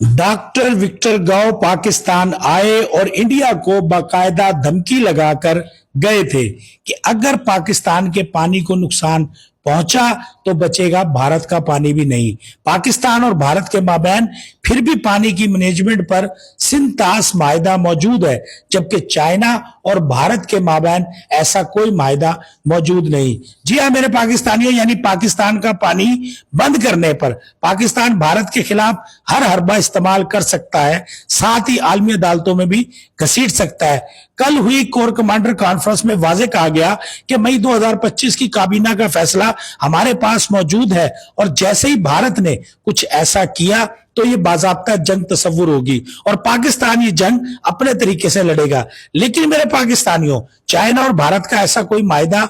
Doctor Victor गौ पाकिस्तान आए और इंडिया को बाकायदा धमकी लगाकर गए थे कि अगर पाकिस्तान के पानी को नुकसान पहुंचा तो बचेगा भारत का पानी भी नहीं। पाकिस्तान और भारत के माबैन फिर भी पानी की मैनेजमेंट पर सिंतास माहिदा मौजूद है, जबकि चाइना और भारत के माबैन ऐसा कोई माहिदा मौजूद नहीं। जी हाँ मेरे पाकिस्तानियों, यानी पाकिस्तान का पानी बंद करने पर पाकिस्तान भारत के खिलाफ हर हरबा इस्तेमाल कर सकता है, साथ ही आलमी अदालतों में भी घसीट सकता है। कल हुई कोर कमांडर कॉन्फ्रेंस में वाजे कहा गया कि मई 2025 की काबीना का फैसला हमारे पास मौजूद है और जैसे ही भारत ने कुछ ऐसा किया तो ये बाज़ाब्ता जंग तस्वुर होगी और पाकिस्तान ये जंग अपने तरीके से लड़ेगा। लेकिन मेरे पाकिस्तानियों, चाइना और भारत का ऐसा कोई मायदा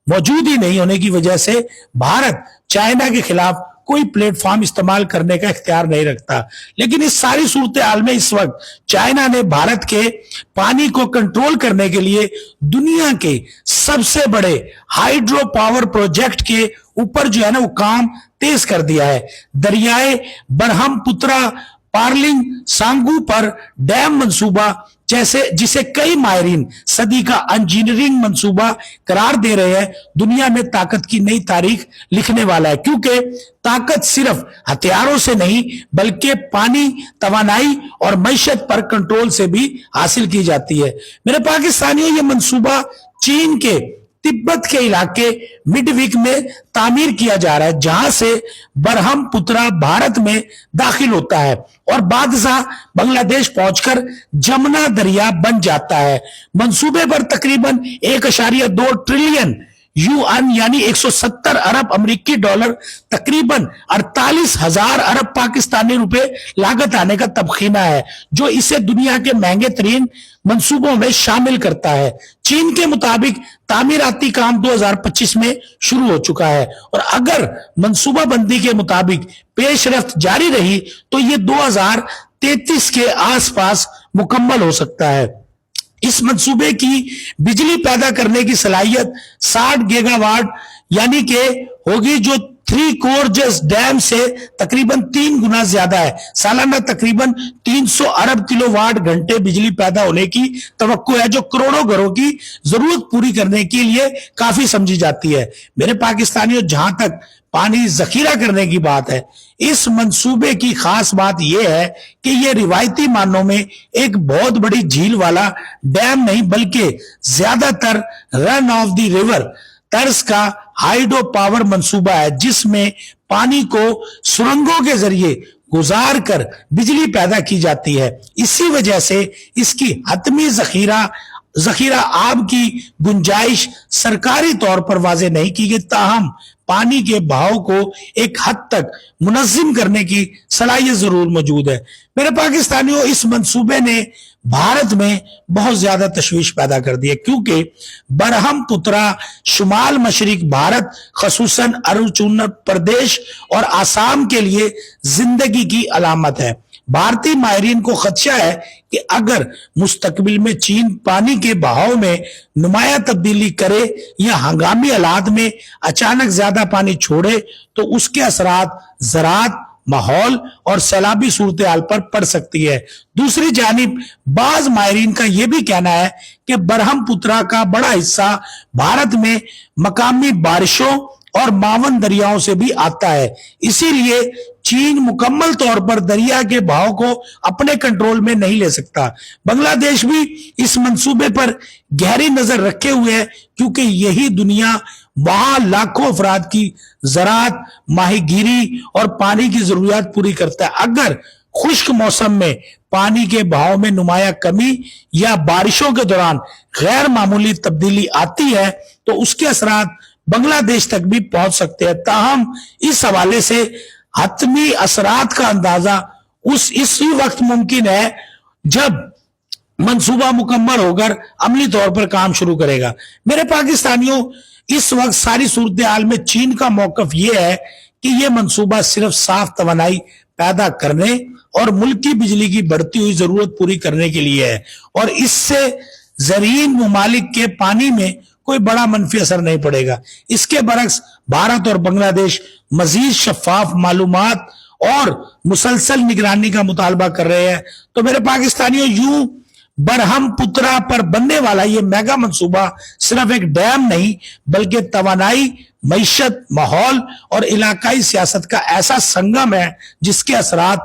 मौजूद ही नहीं होने की वजह से भारत चाइना के खिलाफ कोई प्लेटफॉर्म इस्तेमाल करने का इख्तियार नहीं रखता। लेकिन इस सारी सूरत हाल में इस वक्त चाइना ने भारत के पानी को कंट्रोल करने के लिए दुनिया के सबसे बड़े हाइड्रो पावर प्रोजेक्ट के ऊपर जो है ना वो काम तेज कर दिया है। दरियाए ब्रह्मपुत्रा पार्लिंग सांगू पर डैम मंसूबा जैसे जिसे कई माहिरीन सदी का इंजीनियरिंग मंसूबा करार दे रहे हैं, दुनिया में ताकत की नई तारीख लिखने वाला है, क्योंकि ताकत सिर्फ हथियारों से नहीं बल्कि पानी, तवानाई और मईशत पर कंट्रोल से भी हासिल की जाती है। मेरे पाकिस्तानियों, ये मंसूबा चीन के तिब्बत के इलाके मिडवीक में तामीर किया जा रहा है, जहां से ब्रह्मपुत्रा भारत में दाखिल होता है और बादशाह बांग्लादेश पहुंचकर जमुना दरिया बन जाता है। मंसूबे पर तकरीबन 1.2 ट्रिलियन यूएन यानी 170 अरब अमेरिकी डॉलर, तकरीबन 48,000 अरब पाकिस्तानी रुपए लागत आने का तबखीना है, जो इसे दुनिया के महंगे तरीन मंसूबों में शामिल करता है। चीन के मुताबिक तामीराती काम 2025 में शुरू हो चुका है और अगर मंसूबा बंदी के मुताबिक पेशरफ्त जारी रही तो ये 2033 के आसपास मुकम्मल हो सकता है। इस मंसूबे की बिजली पैदा करने की सलाहियत 60 गीगावाट यानी कि होगी, जो 3 कोरजेस डैम से तकरीबन 3 गुना ज्यादा है। सालाना तकरीबन 300 अरब किलोवाट घंटे बिजली पैदा होने की तवक्को है, जो करोड़ों घरों की जरूरत पूरी करने के लिए काफी समझी जाती है। मेरे पाकिस्तानियों, जहां तक पानी जखीरा करने की बात है, इस मंसूबे की खास बात यह है कि यह रिवायती मानों में एक बहुत बड़ी झील वाला डैम नहीं बल्कि ज्यादातर रन ऑफ द रिवर तर्ज का हाइड्रो पावर मंसूबा है, जिसमें पानी को सुरंगों के जरिए गुजार कर बिजली पैदा की जाती है। इसी वजह से इसकी हतमी जखीरा आब की गुंजाइश सरकारी तौर पर वाजे नहीं की गई, ताहम पानी के बहाव को एक हद तक मुनज़्ज़िम करने की सलाहियत जरूर मौजूद है। मेरे पाकिस्तानियों, इस मंसूबे ने भारत में बहुत ज्यादा तशवीश पैदा कर दी है, क्योंकि ब्रह्मपुत्रा शुमाल मशरिक भारत खसूसन अरुणाचल प्रदेश और आसाम के लिए जिंदगी की अलामत है। भारतीय माहिरीन को खदशा है कि अगर मुस्तकबिल में चीन पानी के बहाव में नुमाया तब्दीली करे या हंगामी हालात में अचानक ज्यादा पानी छोड़े तो उसके असरात ज़राअत, माहौल और सैलाबी सूरत हाल पर पड़ सकती है। दूसरी जानिब बाज माहिरीन का यह भी कहना है कि ब्रह्मपुत्रा का बड़ा हिस्सा भारत में मकामी बारिशों और मावन दरियाओं से भी आता है, इसीलिए चीन मुकम्मल तौर पर दरिया के बहाव को अपने कंट्रोल में नहीं ले सकता। बांग्लादेश भी इस मंसूबे पर गहरी नजर रखे हुए है, क्योंकि यही दुनिया वहां लाखों अफराद की ज़राअत, माहीगीरी और पानी की जरूरियात पूरी करता है। अगर खुश्क मौसम में पानी के बहाव में नुमाया कमी या बारिशों के दौरान गैर मामूली तब्दीली आती है तो उसके असरात बांग्लादेश तक भी पहुंच सकते हैं। ताहम इस हवाले से हतमी असरात का अंदाजा इसी वक्त मुमकिन है जब मंसूबा मुकम्मल होकर अमली तौर पर काम शुरू करेगा। मेरे पाकिस्तानियों, इस वक्त सारी सूरत हाल में चीन का मौकफ यह है कि यह मंसूबा सिर्फ साफ तवानाई पैदा करने और मुल्क की बिजली की बढ़ती हुई जरूरत पूरी करने के लिए है और इससे ज़रीन ममालिक के पानी में कोई बड़ा मनफी असर नहीं पड़ेगा। इसके बरक्स भारत और बांग्लादेश मजीद शफाफ मालूमात اور مسلسل نگرانی کا مطالبہ کر رہے ہیں. تو میرے پاکستانیوں، یوں برہم پترا پر بننے والا یہ میگا منصوبہ صرف ایک ڈیم نہیں بلکہ توانائی، معیشت، ماحول اور علاقائی سیاست کا ایسا سنگم ہے جس کے اثرات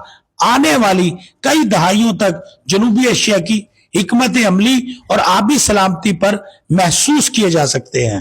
آنے والی کئی دہائیوں تک جنوبی ایشیا کی حکمت عملی اور آبی سلامتی پر محسوس کیے جا سکتے ہیں.